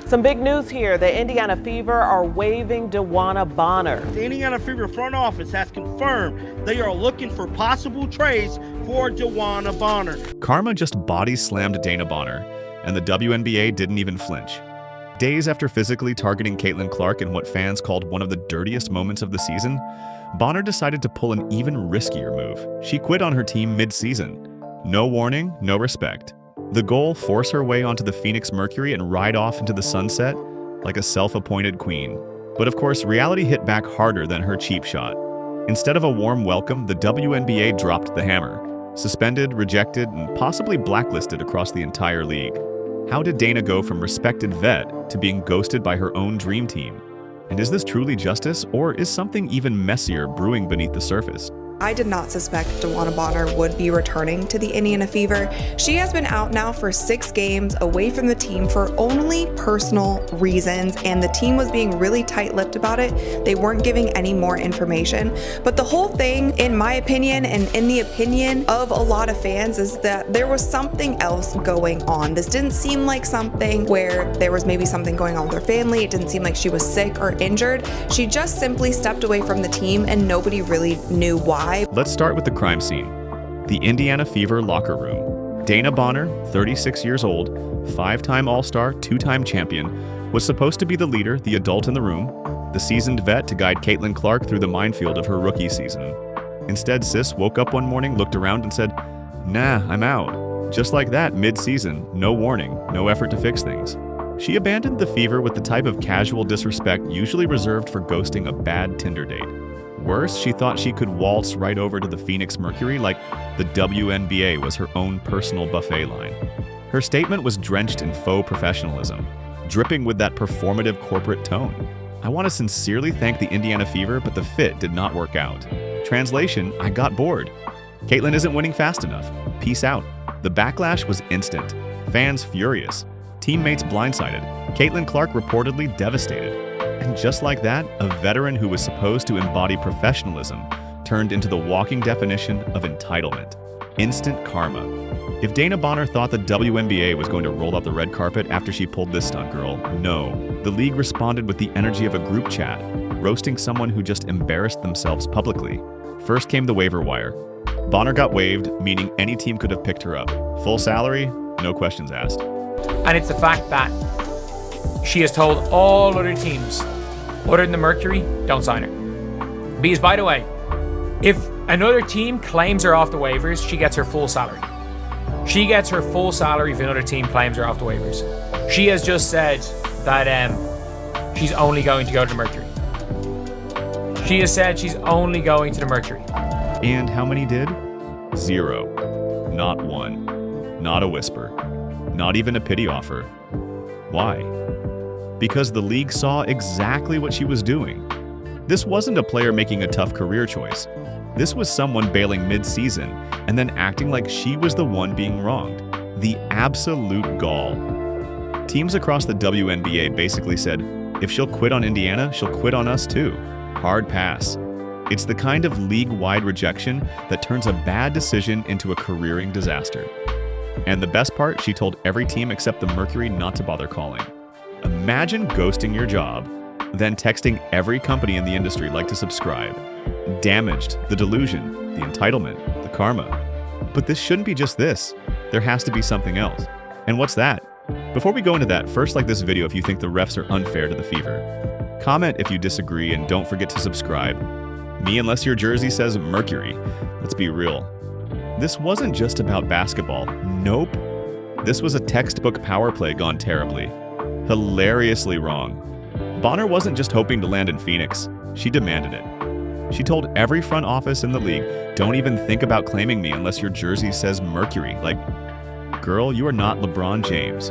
Some big news here. The Indiana Fever are waiving Dewanna Bonner. The Indiana Fever front office has confirmed they are looking for possible trades for Dewanna Bonner. Karma just body slammed Dana Bonner, and the WNBA didn't even flinch. Days after physically targeting Caitlin Clark in what fans called one of the dirtiest moments of the season, Bonner decided to pull an even riskier move. She quit on her team mid-season. No warning, no respect. The goal, force her way onto the Phoenix Mercury and ride off into the sunset like a self-appointed queen. But of course, reality hit back harder than her cheap shot. Instead of a warm welcome, the WNBA dropped the hammer. Suspended, rejected, and possibly blacklisted across the entire league. How did Dana go from respected vet to being ghosted by her own dream team? And is this truly justice, or is something even messier brewing beneath the surface? I did not suspect Dewanna Bonner would be returning to the Indiana Fever. She has been out now for 6 games away from the team for only personal reasons, and the team was being really tight-lipped about it. They weren't giving any more information. But the whole thing, in my opinion, and in the opinion of a lot of fans, is that there was something else going on. This didn't seem like something where there was maybe something going on with her family. It didn't seem like she was sick or injured. She just simply stepped away from the team, and nobody really knew why. Let's start with the crime scene. The Indiana Fever locker room. Dana Bonner, 36 years old, 5-time All-Star, 2-time champion, was supposed to be the leader, the adult in the room, the seasoned vet to guide Caitlin Clark through the minefield of her rookie season. Instead, Sis woke up one morning, looked around and said, "Nah, I'm out." Just like that, mid-season, no warning, no effort to fix things. She abandoned the Fever with the type of casual disrespect usually reserved for ghosting a bad Tinder date. Worse, she thought she could waltz right over to the Phoenix Mercury like the WNBA was her own personal buffet line. Her statement was drenched in faux professionalism, dripping with that performative corporate tone. "I want to sincerely thank the Indiana Fever, but the fit did not work out. Translation, I got bored. Caitlin isn't winning fast enough. Peace out." The backlash was instant. Fans furious. Teammates blindsided. Caitlin Clark reportedly devastated. And just like that, a veteran who was supposed to embody professionalism turned into the walking definition of entitlement. Instant karma. If Dana Bonner thought the WNBA was going to roll out the red carpet after she pulled this stunt girl, no. The league responded with the energy of a group chat, roasting someone who just embarrassed themselves publicly. First came the waiver wire. Bonner got waived, meaning any team could have picked her up. Full salary, no questions asked. And it's the fact that she has told all other teams, other than the Mercury, don't sign her. Because, by the way, if another team claims her off the waivers, she gets her full salary. She gets her full salary if another team claims her off the waivers. She has just said that she's only going to go to the Mercury. She has said she's only going to the Mercury. And how many did? 0. Not one. Not a whisper. Not even a pity offer. Why? Because the league saw exactly what she was doing. This wasn't a player making a tough career choice. This was someone bailing mid-season and then acting like she was the one being wronged. The absolute gall. Teams across the WNBA basically said, if she'll quit on Indiana, she'll quit on us too. Hard pass. It's the kind of league-wide rejection that turns a bad decision into a careering disaster. And the best part, she told every team except the Mercury not to bother calling. Imagine ghosting your job, then texting every company in the industry like to subscribe. Damaged, the delusion, the entitlement, the karma. But this shouldn't be just this. There has to be something else. And what's that? Before we go into that, first like this video if you think the refs are unfair to the Fever. Comment if you disagree and don't forget to subscribe. Me unless your jersey says Mercury. Let's be real. This wasn't just about basketball. Nope. This was a textbook power play gone terribly. Hilariously wrong. Bonner wasn't just hoping to land in Phoenix. She demanded it. She told every front office in the league, don't even think about claiming me unless your jersey says Mercury. Like, girl, you are not LeBron James.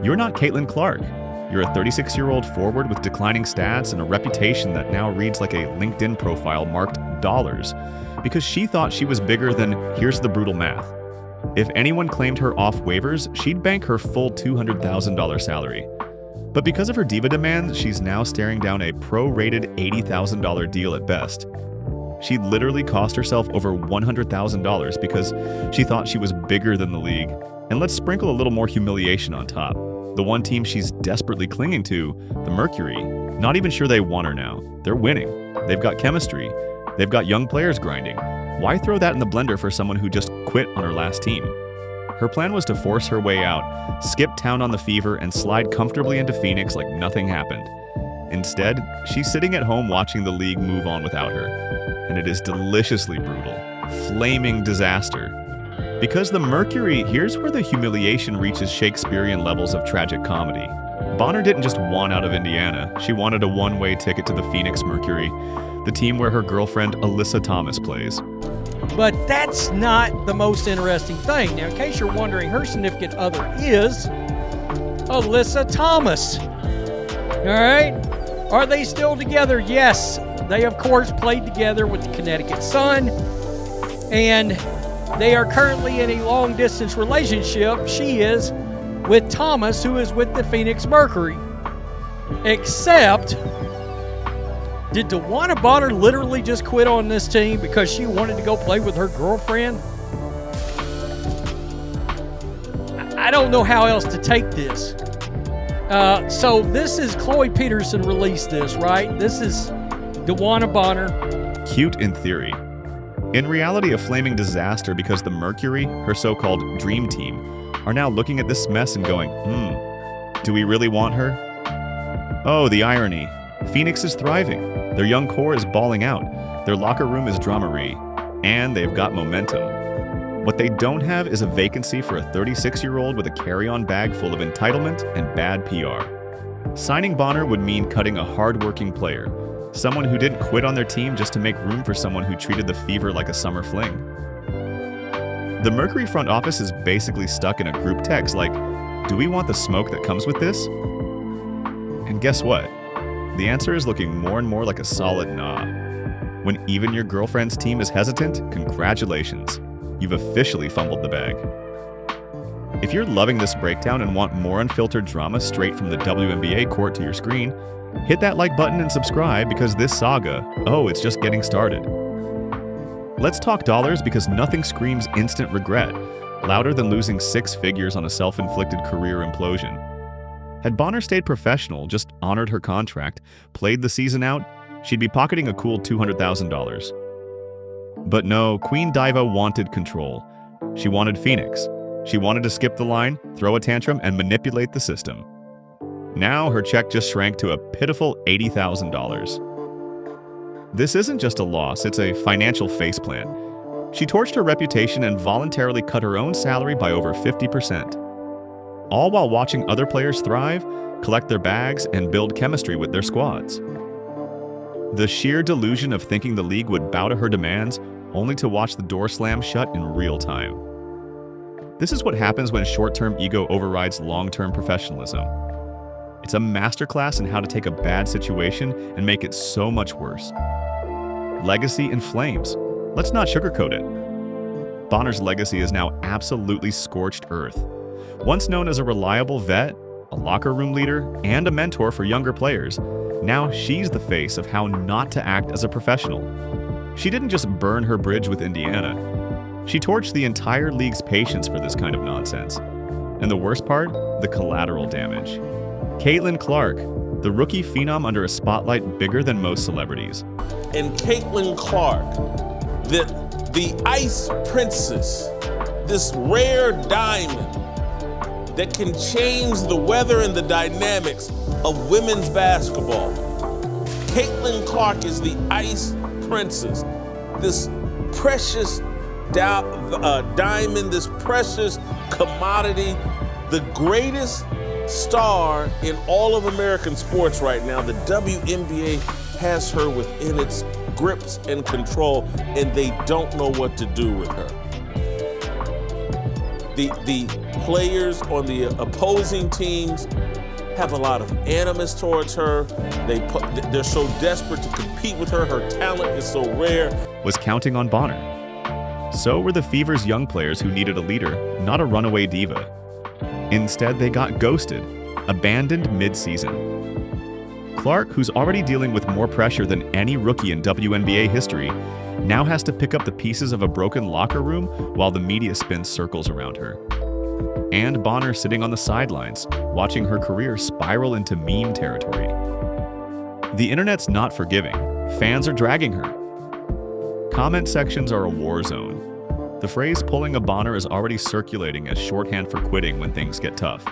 You're not Caitlin Clark. You're a 36-year-old forward with declining stats and a reputation that now reads like a LinkedIn profile marked dollars because she thought she was bigger than here's the brutal math. If anyone claimed her off waivers, she'd bank her full $200,000 salary. But because of her diva demands, she's now staring down a pro-rated $80,000 deal at best. She literally cost herself over $100,000 because she thought she was bigger than the league. And let's sprinkle a little more humiliation on top. The one team she's desperately clinging to, the Mercury, not even sure they want her now. They're winning. They've got chemistry. They've got young players grinding. Why throw that in the blender for someone who just quit on her last team? Her plan was to force her way out, skip town on the Fever, and slide comfortably into Phoenix like nothing happened. Instead, she's sitting at home watching the league move on without her. And it is deliciously brutal. Flaming disaster. Because the Mercury, here's where the humiliation reaches Shakespearean levels of tragic comedy. Bonner didn't just want out of Indiana. She wanted a one-way ticket to the Phoenix Mercury, the team where her girlfriend Alyssa Thomas plays. But that's not the most interesting thing. Now, in case you're wondering, her significant other is Alyssa Thomas. All right? Are they still together? Yes. They, of course, played together with the Connecticut Sun, and they are currently in a long-distance relationship. She is with Thomas, who is with the Phoenix Mercury. Except, did Dewanna Bonner literally just quit on this team because she wanted to go play with her girlfriend? I don't know how else to take this. So this is Chloe Peterson released this, right? This is Dewanna Bonner. Cute in theory. In reality, a flaming disaster because the Mercury, her so-called dream team, are now looking at this mess and going, do we really want her? Oh, the irony. Phoenix is thriving. Their young core is balling out. Their locker room is drama-free. And they've got momentum. What they don't have is a vacancy for a 36-year-old with a carry-on bag full of entitlement and bad PR. Signing Bonner would mean cutting a hard-working player, someone who didn't quit on their team just to make room for someone who treated the Fever like a summer fling. The Mercury front office is basically stuck in a group text like, do we want the smoke that comes with this? And guess what? The answer is looking more and more like a solid nah. When even your girlfriend's team is hesitant, congratulations. You've officially fumbled the bag. If you're loving this breakdown and want more unfiltered drama straight from the WNBA court to your screen, hit that like button and subscribe because this saga, it's just getting started. Let's talk dollars because nothing screams instant regret, louder than losing 6 figures on a self-inflicted career implosion. Had Bonner stayed professional, just honored her contract, played the season out, she'd be pocketing a cool $200,000. But no, Queen Diva wanted control. She wanted Phoenix. She wanted to skip the line, throw a tantrum, and manipulate the system. Now her check just shrank to a pitiful $80,000. This isn't just a loss, it's a financial faceplant. She torched her reputation and voluntarily cut her own salary by over 50%. All while watching other players thrive, collect their bags, and build chemistry with their squads. The sheer delusion of thinking the league would bow to her demands, only to watch the door slam shut in real time. This is what happens when short-term ego overrides long-term professionalism. It's a masterclass in how to take a bad situation and make it so much worse. Legacy in flames. Let's not sugarcoat it. Bonner's legacy is now absolutely scorched earth. Once known as a reliable vet, a locker room leader, and a mentor for younger players, now she's the face of how not to act as a professional. She didn't just burn her bridge with Indiana. She torched the entire league's patience for this kind of nonsense. And the worst part? The collateral damage. Caitlin Clark, the rookie phenom under a spotlight bigger than most celebrities. And Caitlin Clark, the Ice Princess, this rare diamond that can change the weather and the dynamics of women's basketball. Caitlin Clark is the Ice Princess, this precious diamond, this precious commodity, the greatest star in all of American sports right now. The WNBA has her within its grips and control, and they don't know what to do with her. The players on the opposing teams have a lot of animus towards her. They're so desperate to compete with her. Her talent is so rare. Was counting on Bonner. So were the Fever's young players who needed a leader, not a runaway diva. Instead, they got ghosted, abandoned mid-season. Clark, who's already dealing with more pressure than any rookie in WNBA history, now has to pick up the pieces of a broken locker room while the media spins circles around her. and Bonner sitting on the sidelines, watching her career spiral into meme territory. The internet's not forgiving. Fans are dragging her. Comment sections are a war zone. The phrase pulling a Bonner is already circulating as shorthand for quitting when things get tough.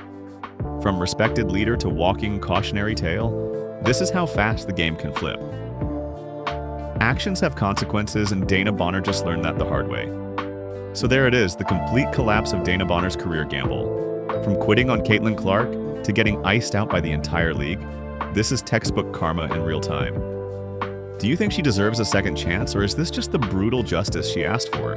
From respected leader to walking cautionary tale, this is how fast the game can flip. Actions have consequences, and Dana Bonner just learned that the hard way. So there it is, the complete collapse of Dana Bonner's career gamble. From quitting on Caitlin Clark to getting iced out by the entire league, this is textbook karma in real time. Do you think she deserves a second chance, or is this just the brutal justice she asked for?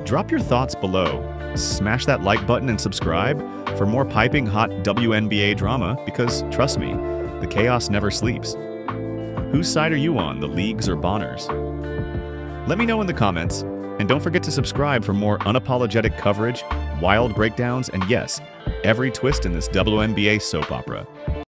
Drop your thoughts below. Smash that like button and subscribe for more piping hot WNBA drama, because trust me, the chaos never sleeps. Whose side are you on, the leagues or Bonners? Let me know in the comments, and don't forget to subscribe for more unapologetic coverage, wild breakdowns, and yes, every twist in this WNBA soap opera.